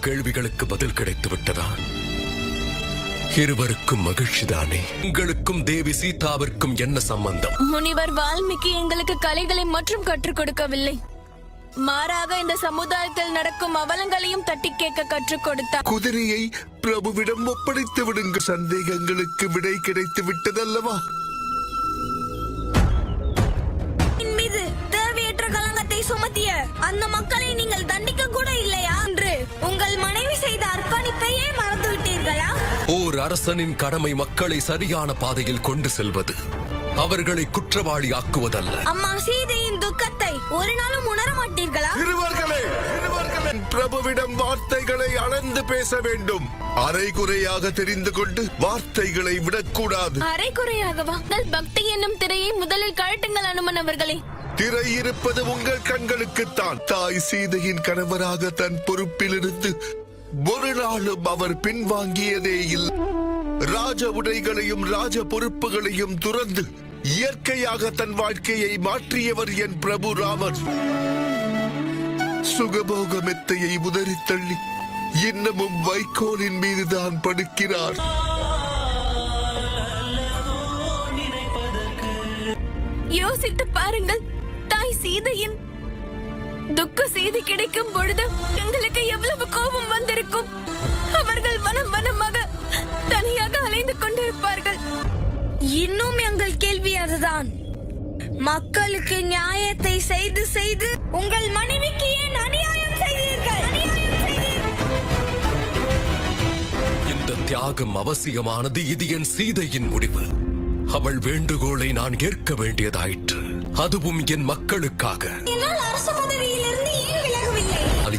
கேள்விகளுக்கு பதில் கிடைத்து விட்டதா? இருவருக்கும் மகிழ்ச்சிதானே? உங்களுக்கும் தேவி சீதாவிற்கும் என்ன சம்பந்தம்? முனிவர் வால்மீகி எங்களுக்கு கலைகளை மற்றும் கற்றுக் கொடுக்கவில்லை, மாறாக இந்த சமுதாயத்தில் நடக்கும் அவலங்களையும் தட்டி கேட்க கற்றுக் கொடுத்தார். குதிரையை பிரபுவிடம் ஒப்படைத்து விடுங்க. சந்தேகங்களுக்கு விடை கிடைத்து விட்டதல்லவா? மீது தேவையற்ற களங்கத்தை சுமத்திய அந்த மக்களை நீங்கள் தண்டிக்க கூட இல்லையா என்று உங்கள் மனைவி செய்த அர்ப்பணிப்பையே மறந்து விட்டீர்களா? ஓர் அரசனின் கடமை மக்களை சரியான பாதையில் கொண்டு செல்வது, அவர்களை குற்றவாளி ஆக்குவதல்ல. அம்மா சீதையின் துக்கத்தை ஒரு நாளும் உணர மாட்டீர்களா? இருவர்களே, பிரபுவிடம் வார்த்தைகளை அளந்து பேச வேண்டும். அரைகுறையாக தெரிந்து கொண்டு வார்த்தைகளை விடக்கூடாது. அரைகுறையாகவா? பக்தி என்னும் திரையை முதலில் கழட்டுங்கள் அனுமன் அவர்களே. திரை இருப்பது உங்கள் கண்களுக்குத்தான். தாய் சீதையின் கணவராக தன் பொறுப்பிலிருந்து ஒரு நாளும் அவர் பின்வாங்கியதே இல்லை. ராஜ உடைகளையும் ராஜ பொறுப்புகளையும் துறந்து இயற்கையாக தன் வாழ்க்கையை மாற்றியவர் என் பிரபு ராமர். சுகபோக மெத்தையை உதறி தள்ளி இன்னமும் வைக்கோலின் மீதுதான் படுக்கிறார். யோசித்து பாருங்கள், தாய் சீதையின் துக்க செய்தி கிடைக்கும் பொழுது எங்களுக்கு எவ்வளவு கோபம் வந்திருக்கும். அவர்கள் வனம் வனமாக தனியாக அலைந்து கொண்டிருப்பார்கள். இன்னும் எங்கள் கேள்வி அதுதான், மக்களுக்கு நியாயத்தை செய்து செய்து உங்கள் மனைவிக்கு ஏன் அநியாயம் செய்தீர்கள்? இந்த தியாகம் அவசியமானது. இது என் சீதையின் முடிவு. அவள் வேண்டுகோளை நான் ஏற்க வேண்டியதாயிற்று, அதுவும் என் மக்களுக்காக.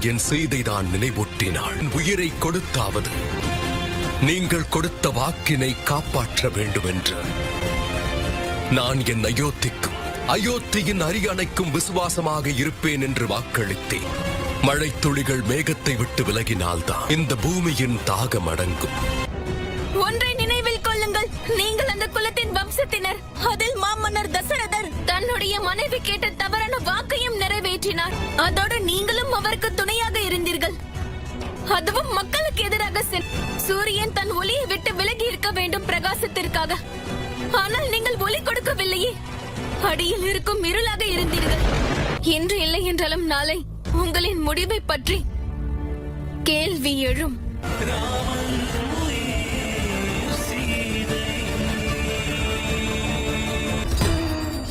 என் சீதை தான் நினைவூட்டினாள். உயிரை கொடுத்தாவது நீங்கள் கொடுத்த வாக்கினை காப்பாற்ற வேண்டும் என்று. நான் என் அயோத்திக்கும் அயோத்தியின் அரியணைக்கும் விசுவாசமாக இருப்பேன் என்று வாக்களித்தேன். மழை துளிகள் மேகத்தை விட்டு விலகினால்தான் இந்த பூமியின் தாகம் அடங்கும். ஒன்றை நினைவில் கொள்ளுங்கள், நீங்கள் அந்த குலத்தின் வம்சத்தினர். அதில் மாமன்னர் தசரதர் தன்னுடைய மனைவி கேட்ட தவறான வாக்கையும் நிறைவேற்றினார். அதோடு நீங்களும் அவருக்கு துணையாக இருந்தீர்கள், அதுவும் மக்களுக்கு எதிராக. சூரியன் தன் ஒளியை விட்டு விலகி இருக்க வேண்டும் பிரகாசத்திற்காக. ஆனால் நீங்கள் ஒளி கொடுக்கவில்லையே, அடியில் இருக்கும் இருளாக இருந்தீர்கள். இன்று இல்லை என்றாலும் நாளை உங்களின் முடிவை பற்றி கேள்வி எழும்.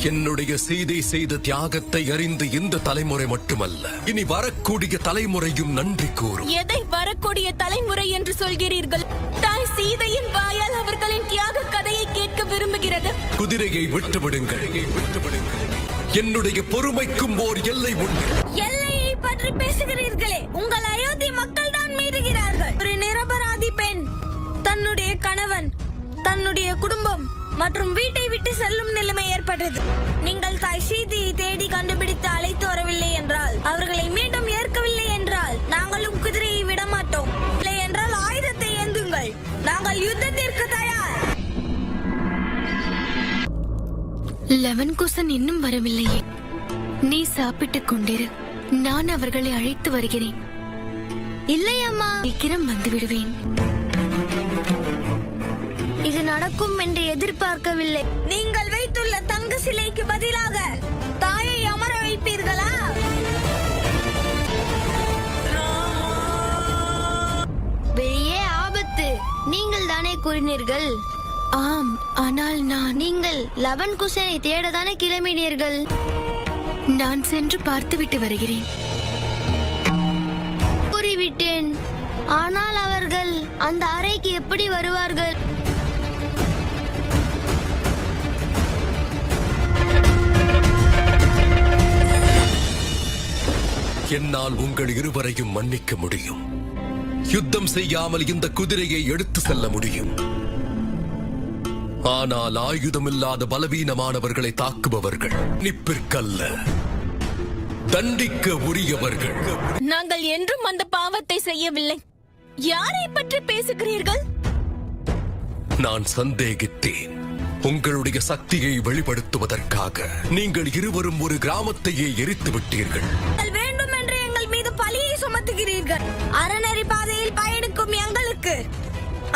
என்னுடைய சீதை செய்த தியாகத்தை அறிந்து இந்த தலைமுறை மட்டுமல்ல, இனி வரக்கூடிய தலைமுறையும் நன்றி கூறும். எதை வரக்கூடிய தலைமுறை என்று சொல்கிறீர்கள்? தாய் சீதையின் வாயால் அவர்களின் தியாக கதையை கேட்க விரும்புகிறது. குதிரையை விட்டுவிடுங்கள். என்னுடைய பொறுமைக்கும் ஓர் எல்லை உண்டு. எல்லையை பற்றி பேசுகிறீர்களே, உங்கள் அயோத்தி மக்கள் தான் மீறுகிறார்கள். ஒரு நிரபராதி பெண் தன்னுடைய கணவன், தன்னுடைய குடும்பம் மற்றும் வீட்டை விட்டு செல்லும் நிலைமை ஏற்பட்டது. நீங்கள் தாய் சீதையை தேடி கண்டுபிடித்து அழைத்து வரவில்லை என்றால், அவர்களை மீண்டும் ஏற்கவில்லை என்றால், நாங்களும் குதிரையை விட மாட்டோம். இல்லை என்றால் ஆயுதத்தை ஏந்துங்கள், நாங்கள் யுத்தத்திற்கு தயார். லவன்குசன் இன்னும் வரவில்லையே. நீ சாப்பிட்டுக் கொண்டிரு, நான் அவர்களை அழைத்து வருகிறேன். இல்லை அம்மா, சீக்கிரம் வந்து விடுவேன். இது நடக்கும் என்று எதிர்பார்க்கவில்லை. நீங்கள் வைத்துள்ள தங்க சிலைக்கு பதிலாக தாயை அமர வைப்பீர்களா? வெளியே ஆபத்து, நீங்கள் தானே கூறினீர்கள். ஆம், ஆனால் நீங்கள் லவன்குசனை தேடத்தானே கிளம்பினீர்கள். நான் சென்று பார்த்துவிட்டு வருகிறேன். கூறிவிட்டேன், ஆனால் அவர்கள் அந்த அறைக்கு எப்படி வருவார்கள்? என்னால் உங்கள் இருவரையும் மன்னிக்க முடியும். யுத்தம் செய்யாமல் இந்த குதிரையை எடுத்து செல்ல முடியும். ஆனால் ஆயுதமில்லாத பலவீனமானவர்களை தாக்குபவர்கள் நிற்பிற்கல்ல, தண்டிக்க உரியவர்கள். நாங்கள் என்றும் அந்த பாவத்தை செய்யவில்லை. யாரை பற்றி பேசுகிறீர்கள்? நான் சந்தேகித்தேன். உங்களுடைய சக்தியை வெளிப்படுத்துவதற்காக நீங்கள் இருவரும் ஒரு கிராமத்தையே எரித்து விட்டீர்கள். வேண்டும் என்று எங்கள் மீது பழியை சுமத்த நடத்துகிறீர்கள். அறநெறி பாதையில் பயணிக்கும் எங்களுக்கு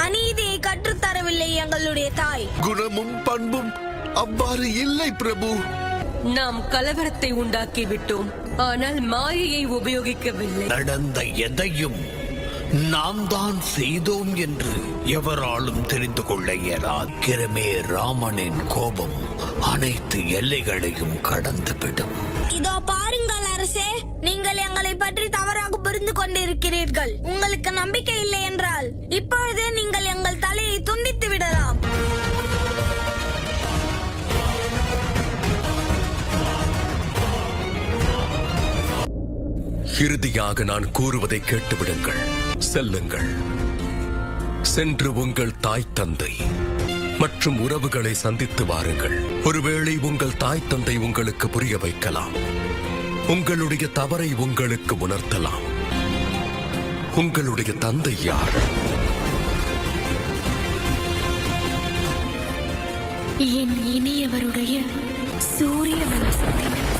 அநீதியை கற்றுத்தரவில்லை எங்களுடைய தாய். குணமும் பண்பும் அவ்வாறு இல்லை பிரபு. நாம் கலவரத்தை உண்டாக்கி விட்டோம், ஆனால் மாயையை உபயோகிக்கவில்லை. நடந்த எதையும் நாம் தான் செய்தோம் என்று எவராலும் தெரிந்து கொள்ள இயலாது. ராமனின் கோபம் அனைத்து எல்லைகளையும் கடந்துவிடும். இதோ பாருங்கள் அரசே, நீங்கள் எங்களை பற்றி தவறாக புரிந்து கொண்டிருக்கிறீர்கள். உங்களுக்கு நம்பிக்கை இல்லை என்றால் இப்பொழுதே நீங்கள் எங்கள் தலையை துண்டித்து விடலாம். இறுதியாக நான் கூறுவதை கேட்டுவிடுங்கள். செல்லுங்கள், சென்று உங்கள் தாய் தந்தை மற்றும் உறவுகளை சந்தித்து வாருங்கள். ஒருவேளை உங்கள் தாய் தந்தை உங்களுக்கு புரிய வைக்கலாம், உங்களுடைய தவறை உங்களுக்கு உணர்த்தலாம். உங்களுடைய தந்தை யார்? என் இனியவருடைய சூரிய வம்சத்தினர்.